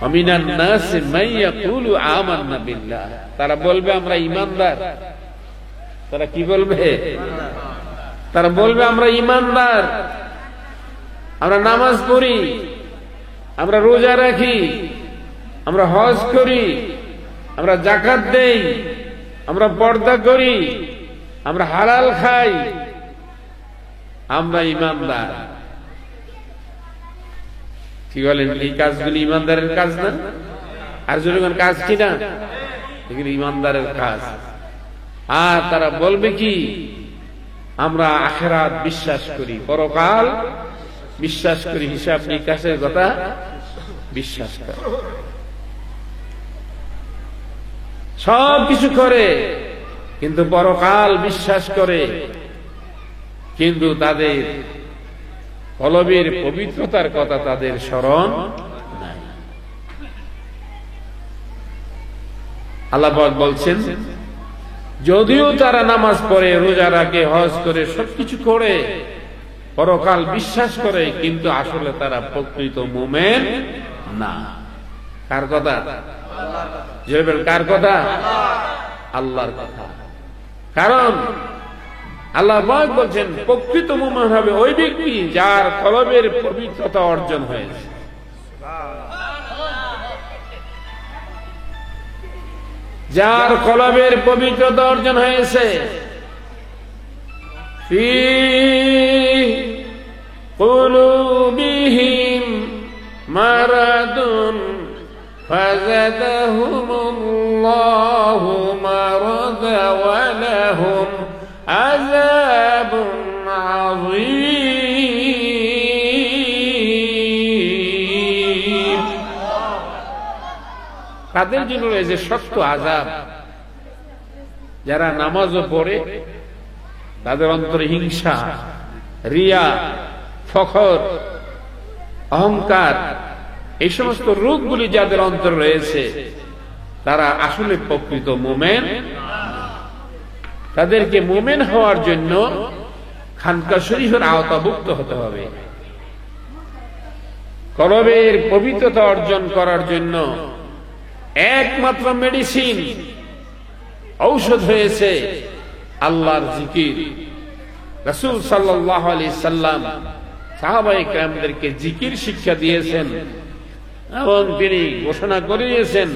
ওয়ামিনান নাসি মান ইয়াকুলু আমান্না বিল্লাহ, তারা বলবে আমরা ঈমানদার। তারা কি বলবে? তারা বলবে আমরা ঈমানদার, আমরা নামাজ পড়ি, আমরা রোজা রাখি, আমরা হজ করি, আমরা যাকাত দেই, আমরা পর্দা করি, আমরা হালাল খাই, আমরা ঈমানদার। কি বলেন? এই কাজগুলি ঈমানদারের কাজ না? আর যখন কাজ কিনা, এগুলি ঈমানদারের কাজ। আর তারা বলবে কি? আমরা আখিরাত বিশ্বাস করি, পরকাল বিশ্বাস করি, হিসাব নিকাশের কথা বিশ্বাস করি, সব কিছু করে, কিন্তু পরকাল বিশ্বাস করে, কিন্তু তাদের কলবের পবিত্রতার কথা তাদের স্মরণ নাই। আল্লাহ পাক বলছেন, যদিও তারা নামাজ পড়ে, রোজা রাখে, হজ করে, সবকিছু করে, পরকাল বিশ্বাস করে, কিন্তু আসলে তারা প্রকৃত মুমিন না। কার কথা? কার কথা? আল্লাহর কথা। কারণ আল্লাহ পাক বলছেন, প্রকৃত মুমিন হবে ওই ব্যক্তি যার কলবের পবিত্রতা অর্জন হয়েছে। যার কলবের পবিত্রতা অর্জন হয়েছে। ফি কুলুবিহিম মারাদুন ফাযাদাহুমুল্লাহু মারাদা ওয়া লাহুম আযাবুন আযীম। তাদের জন্য রয়েছে শক্ত আযাব। যারা নামাজও পড়ে, তাদের অন্তরে হিংসা, রিয়া, ফখর, অহংকার, এই সমস্ত রোগগুলি যাদের অন্তরে রয়েছে, তারা আসলে প্রকৃত মুমিন। তাদেরকে মুমিন হওয়ার জন্য খানকা শরীফের আওতাভুক্ত হতে হবে। কলবের পবিত্রতা অর্জন করার জন্য একমাত্র মেডিসিন, ঔষধ হয়েছে আল্লাহর জিকির। রাসূল সাল্লাল্লাহু আলাইহি সাল্লাম সাহাবায়ে কেরামদেরকে জিকির শিক্ষা দিয়েছেন এবং তিনি ঘোষণা করে দিয়েছেন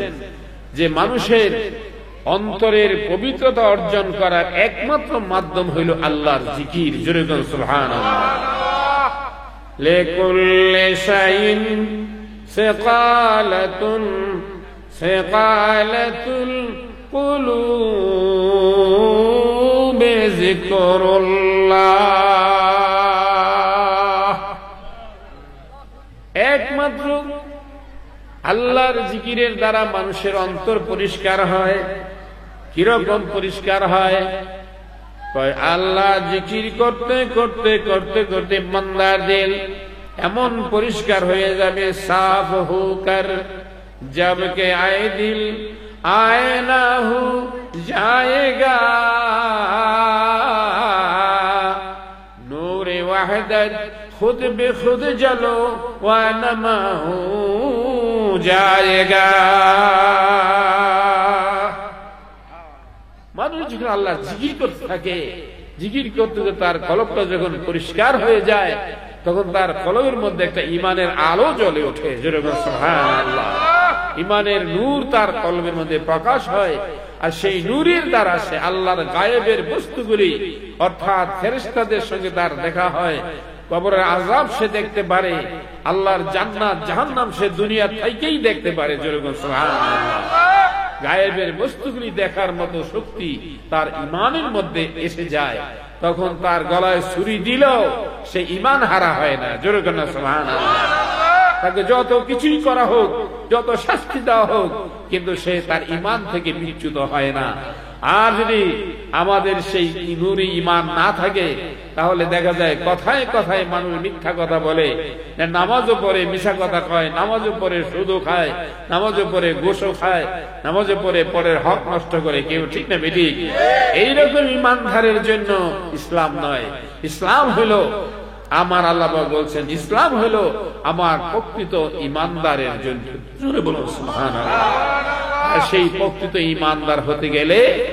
যে মানুষের অন্তরের পবিত্রতা অর্জন করার একমাত্র মাধ্যম হইল আল্লাহর জিকির। জোরে বলুন সুবহানাল্লাহ। লিকুল্লি শাইইন সিকালাতুন সিকালাতুল কুলুবি যিকরুল্লাহ। একমাত্র আল্লাহর জিকিরের দ্বারা মানুষের অন্তর পরিষ্কার হয়। কিরকম পরিষ্কার হয়? আল্লাহ জিকির করতে করতে করতে করতে বান্দার দিল এমন পরিষ্কার হয়ে যাবে, সাফ হোকর জবকে আয়ে দিল আয়ে না হু জায়েগা, নূরে ওয়াহদত খুদ বে খুদ জলো ওয়া नमा হু জায়েগা। মানুষ যখন আল্লাহ জিকির করতে থাকে, জিকির করতে তার কলবটা যখন পরিষ্কার হয়ে যায়, তখন তার কলবের মধ্যে একটা ঈমানের আলো জ্বলে ওঠে। যেরকম সুবহানাল্লাহ, ঈমানের নূর তার কলবের মধ্যে প্রকাশ হয়। আর সেই নূরের দ্বারা সে আল্লাহর গায়েবের বস্তুগুলি, অর্থাৎ ফেরেশতাদের সঙ্গে তার দেখা হয়, কবরের আযাব সে দেখতে পারে, আল্লাহর জান্নাত জাহান্নাম সে দুনিয়া থেকেই দেখতে পারে। যেরকম সুবহানাল্লাহ, গায়েবের বস্তুগুলি দেখার মতো শক্তি তার ঈমানের মধ্যে এসে যায়। তখন তার গলায় ছুরি দিলেও সে ঈমান হারা হয় না। জোরে বলুন সুবহানাল্লাহ। তাকে যত কিছুই করা হোক, যত শাস্তি দেওয়া হোক, কিন্তু সে তার ঈমান থেকে বিচ্যুত হয় না। আর যদি আমাদের সেই নূরি ঈমান না থাকে, তাহলে দেখা যায় কথায় কথায় মানুষ মিথ্যা কথা বলে, নামাজও পড়ে মিশা কথা কয়, নামাজও পড়ে সুদও খায়, নামাজও পড়ে ঘুষও খায়, নামাজও পড়ে পরের হক নষ্ট করে। কেউ ঠিক না বেঠিক? এইরকম ঈমানদারের জন্য ইসলাম নয়। ইসলাম হলো আমার আল্লাহ বলছেন ইসলাম হলো আমার প্রকৃত ইমানদারের জন্য। জোরে বলুন সুবহানাল্লাহ। আর সেই প্রকৃত ইমানদার হতে গেলে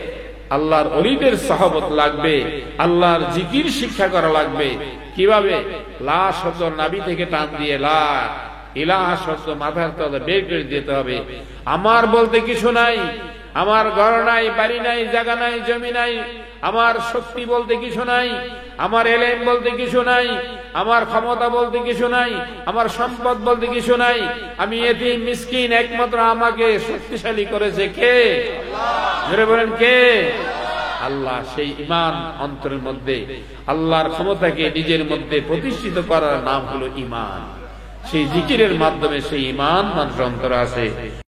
আল্লাহর ওলিদের সহবত লাগবে, আল্লাহর জিকির শিক্ষা করা লাগবে। কিভাবে? লা শব্দ নাভি থেকে টান দিয়ে লা ইলাহা শব্দ মাথার তলে বের করে দিতে হবে। আমার বলতে কিছু নাই, আমার ঘর নাই, বাড়ি নাই, জায়গা নাই, জমি নাই, আমার শক্তি বলতে কিছু নাই, আমার এলেম বলতে কিছু নাই, আমার ক্ষমতা বলতে কিছু নাই, আমার সম্পদ বলতে কিছু নাই, আমি এতিম মিসকিন, একমাত্র আমাকে শক্তিশালী করেছে কে? আল্লাহ। বলেন কে? আল্লাহ। সেই ঈমান অন্তরের মধ্যে আল্লাহর ক্ষমতাকে নিজের মধ্যে প্রতিষ্ঠিত করার নাম হলো ঈমান। সেই জিকিরের মাধ্যমে সেই ঈমান মানুষের অন্তরে আসে।